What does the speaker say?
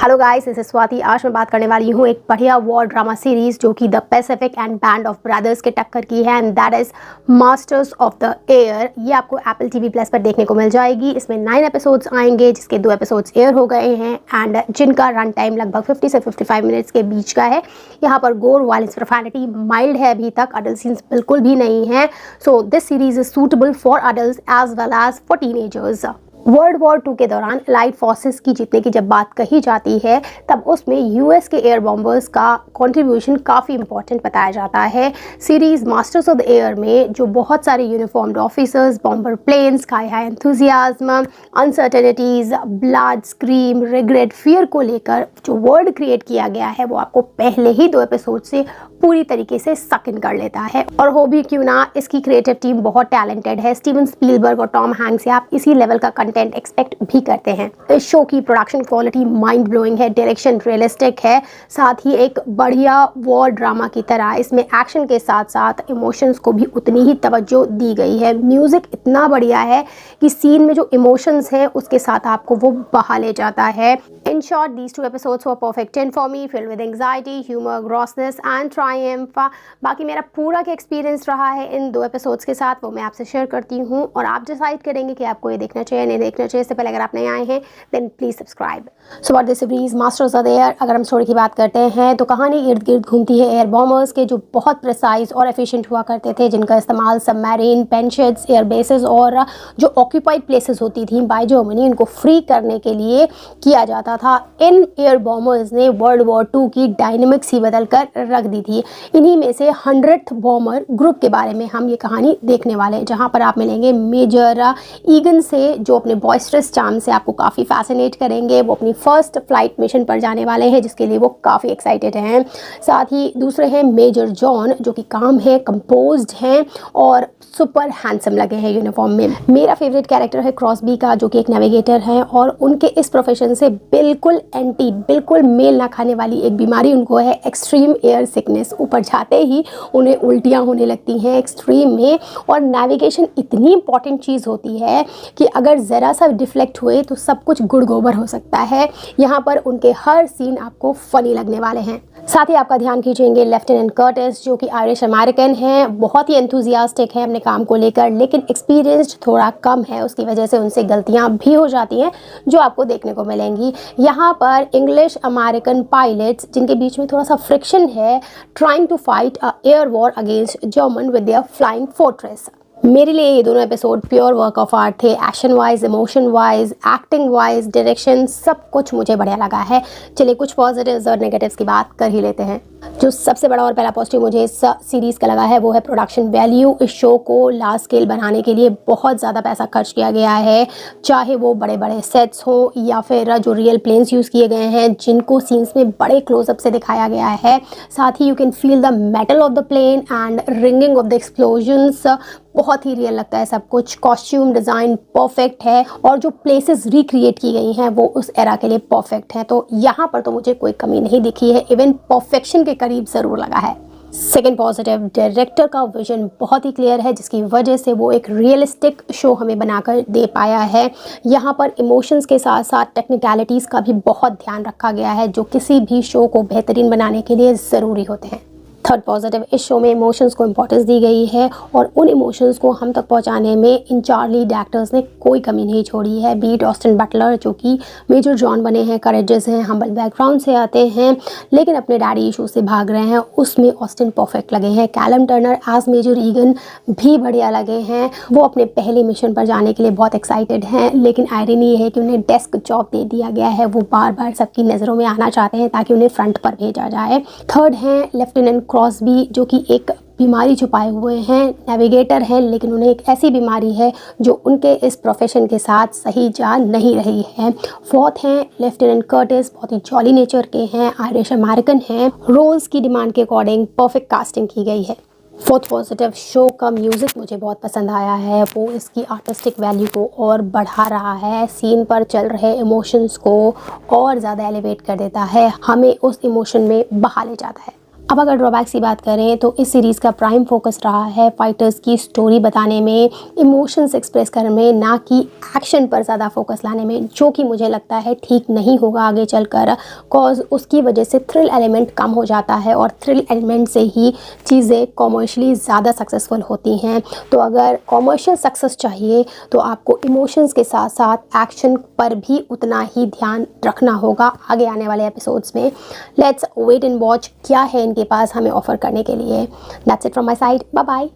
Hello guys, this is Swati. आज मैं बात करने वाली हूँ एक बढ़िया वॉर ड्रामा सीरीज जो कि the Pacific and band of brothers के टक्कर की है, and that is masters of the air. ये आपको एप्पल टीवी प्लस पर देखने को मिल जाएगी। इसमें 9 एपिसोड्स आएंगे, जिसके 2 एपिसोड्स एयर हो गए हैं एंड जिनका रन टाइम लगभग 50 से 55 मिनट्स के बीच का है। यहाँ पर गोर, वायलेंस, प्रोफैनिटी माइल्ड है, अभी तक अडल्ट सीन्स बिल्कुल भी नहीं है। So this series is suitable for adults as well as for teenagers. World war 2 के दौरान एलाइड फोर्सेस की जीतने की जब बात कही जाती है, तब उसमें यूएस के एयर बॉम्बर्स का कंट्रीब्यूशन काफ़ी इंपॉर्टेंट बताया जाता है। Series masters of the air में जो बहुत सारे uniformed officers, bomber planes, sky high enthusiasm, uncertainties, blood, scream, regret, fear को लेकर जो वर्ड क्रिएट किया गया है वो आपको पहले ही 2 एपिसोड से पूरी तरीके से सक इन कर लेता है। और हो भी क्यों ना, इसकी क्रिएटिव टीम बहुत टैलेंटेड है। स्टीवन स्पीलबर्ग और टॉम हैंक्स से आप इसी लेवल का कंटेंट एक्सपेक्ट भी करते हैं। इस शो की प्रोडक्शन क्वालिटी माइंड ब्लोइंग है, डायरेक्शन रियलिस्टिक है, साथ ही एक बढ़िया वॉर ड्रामा की तरह इसमें एक्शन के साथ साथ इमोशंस को भी उतनी ही तवज्जो दी गई है। म्यूजिक इतना बढ़िया है कि सीन में जो इमोशंस हैं उसके साथ आपको वो बहा ले जाता है। In short, these 2 episodes were perfect 10 for me, filled with anxiety, humour, grossness and Triumph. बाकी मेरा पूरा का एक्सपीरियंस रहा है इन 2 एपिसोड्स के साथ, वो मैं आपसे शेयर करती हूँ और आप डिसाइड करेंगे कि आपको ये देखना चाहिए नहीं देखना चाहिए। इससे पहले अगर आप नए आए हैं then please subscribe. So what this series masters of the air, अगर हम स्टोरी की बात करते हैं तो कहानी इर्द गिर्द घूमती है एयर बॉम्बर्स के, जो बहुत प्रिसाइज और एफिशिएंट हुआ करते थे, जिनका इस्तेमाल सबमरीन, पेनशेड्स, एयर बेसेस और जो ऑक्यूपाइड प्लेसेस होती थी बाय जर्मनी, उनको फ्री करने के लिए किया जाता था। इन एयर बॉम्बर्स ने वर्ल्ड वॉर 2 की डायनेमिक्स ही बदल कर रख दी थी। इन्हीं में से 100th बॉम्बर ग्रुप के बारे में हम ये कहानी देखने वाले हैं, जहाँ पर आप मिलेंगे मेजर ईगन से, जो अपने बॉयस्टरस चार्म से आपको काफ़ी फैसिनेट करेंगे। वो अपनी फर्स्ट फ्लाइट मिशन पर जाने वाले हैं, जिसके लिए वो काफ़ी एक्साइटेड हैं। साथ ही दूसरे हैं मेजर जॉन, जो कि काम है, कंपोज्ड हैं और सुपर हैंडसम लगे हैं यूनिफॉर्म में। मेरा फेवरेट कैरेक्टर है क्रॉसबी का, जो कि एक नेविगेटर हैं और उनके इस प्रोफेशन से बिल्कुल मेल ना खाने वाली एक बीमारी उनको है, एक्सट्रीम एयर सिकनेस। ऊपर जाते ही उन्हें उल्टियाँ होने लगती हैं एक्सट्रीम में। और नेविगेशन इतनी इंपॉर्टेंट चीज़ होती है कि अगर ज़रा सा डिफ्लेक्ट हुए तो सब कुछ गुड़ गोबर हो सकता है। यहाँ पर उनके हर सीन आपको फनी लगने वाले हैं। साथ ही आपका ध्यान खींचेंगे लेफ्टिनेंट कर्टिस, जो कि आयरिश अमेरिकन हैं, बहुत ही एंथुजियास्टिक हैं अपने काम को लेकर, लेकिन एक्सपीरियंस्ड थोड़ा कम है। उसकी वजह से उनसे गलतियां भी हो जाती हैं जो आपको देखने को मिलेंगी। यहाँ पर इंग्लिश अमेरिकन पायलट्स, जिनके बीच में थोड़ा सा फ्रिक्शन है, trying to fight a air war against German with their flying fortress. मेरे लिए ये दोनों episode pure work of art थे। Action wise, emotion wise, acting wise, direction, सब कुछ मुझे बढ़िया लगा है। चलिए कुछ पॉजिटिव्स और नेगेटिव्स की बात कर ही लेते हैं। जो सबसे बड़ा और पहला पॉजिटिव मुझे इस सीरीज़ का लगा है वो है प्रोडक्शन वैल्यू। इस शो को लार्ज स्केल बनाने के लिए बहुत ज़्यादा पैसा खर्च किया गया है, चाहे वो बड़े बड़े सेट्स हो या फिर जो रियल प्लेन्स यूज़ किए गए हैं, जिनको सीन्स में बड़े क्लोजअप से दिखाया गया है। साथ ही you can feel the metal of the plane and ringing of the explosions. बहुत ही रियल लगता है सब कुछ। कॉस्ट्यूम डिज़ाइन परफेक्ट है और जो प्लेसेस रिक्रिएट की गई हैं वो उस एरा के लिए परफेक्ट है। तो यहाँ पर तो मुझे कोई कमी नहीं दिखी है, इवन परफेक्शन के करीब ज़रूर लगा है। सेकेंड पॉजिटिव, डायरेक्टर का विजन बहुत ही क्लियर है, जिसकी वजह से वो एक रियलिस्टिक शो हमें बनाकर दे पाया है। यहाँ पर इमोशंस के साथ साथ टेक्निकलिटीज़ का भी बहुत ध्यान रखा गया है, जो किसी भी शो को बेहतरीन बनाने के लिए ज़रूरी होते हैं। थर्ड पॉजिटिव, इस शो में इमोशंस को इंपॉर्टेंस दी गई है और उन इमोशंस को हम तक पहुंचाने में इन 4 लीड एक्टर्स ने कोई कमी नहीं छोड़ी है। बीट ऑस्टिन बटलर, जो कि मेजर जॉन बने हैं, करेजियस हैं, हम्बल बैकग्राउंड से आते हैं, लेकिन अपने डैडी इशू से भाग रहे हैं, उसमें ऑस्टिन परफेक्ट लगे हैं। Callum Turner as Major Egan भी बढ़िया लगे हैं। वो अपने पहले मिशन पर जाने के लिए बहुत एक्साइटेड हैं, लेकिन आयरनी ये है कि उन्हें डेस्क जॉब दे दिया गया है। वो बार बार सबकी नज़रों में आना चाहते हैं ताकि उन्हें फ्रंट पर भेजा जाए। थर्ड हैं लेफ्टिनेंट क्रॉसबी, जो कि एक बीमारी छुपाए हुए हैं, नेविगेटर हैं, लेकिन उन्हें एक ऐसी बीमारी है जो उनके इस प्रोफेशन के साथ सही जा नहीं रही है। फोर्थ हैं लेफ्टिनेंट कर्टिस, बहुत ही जॉली नेचर के हैं, आयरिश अमेरिकन हैं। रोल्स की डिमांड के अकॉर्डिंग परफेक्ट कास्टिंग की गई है। फोर्थ पॉजिटिव, शो का म्यूज़िक मुझे बहुत पसंद आया है। वो इसकी आर्टिस्टिक वैल्यू को और बढ़ा रहा है, सीन पर चल रहे इमोशंस को और ज़्यादा एलिवेट कर देता है, हमें उस इमोशन में बहा ले जाता है। अब अगर ड्रॉबैक्स की बात करें तो इस सीरीज़ का प्राइम फोकस रहा है फाइटर्स की स्टोरी बताने में, इमोशंस एक्सप्रेस करने में, ना कि एक्शन पर ज़्यादा फोकस लाने में, जो कि मुझे लगता है ठीक नहीं होगा आगे चलकर, कॉज उसकी वजह से थ्रिल एलिमेंट कम हो जाता है और थ्रिल एलिमेंट से ही चीज़ें कॉमर्शियली ज़्यादा सक्सेसफुल होती हैं। तो अगर कॉमर्शियल सक्सेस चाहिए तो आपको इमोशंस के साथ साथ एक्शन पर भी उतना ही ध्यान रखना होगा आगे आने वाले एपिसोड्स में। लेट्स वेट एंड वॉच क्या है इनके पास हमें ऑफर करने के लिए। That's it from my side, bye bye.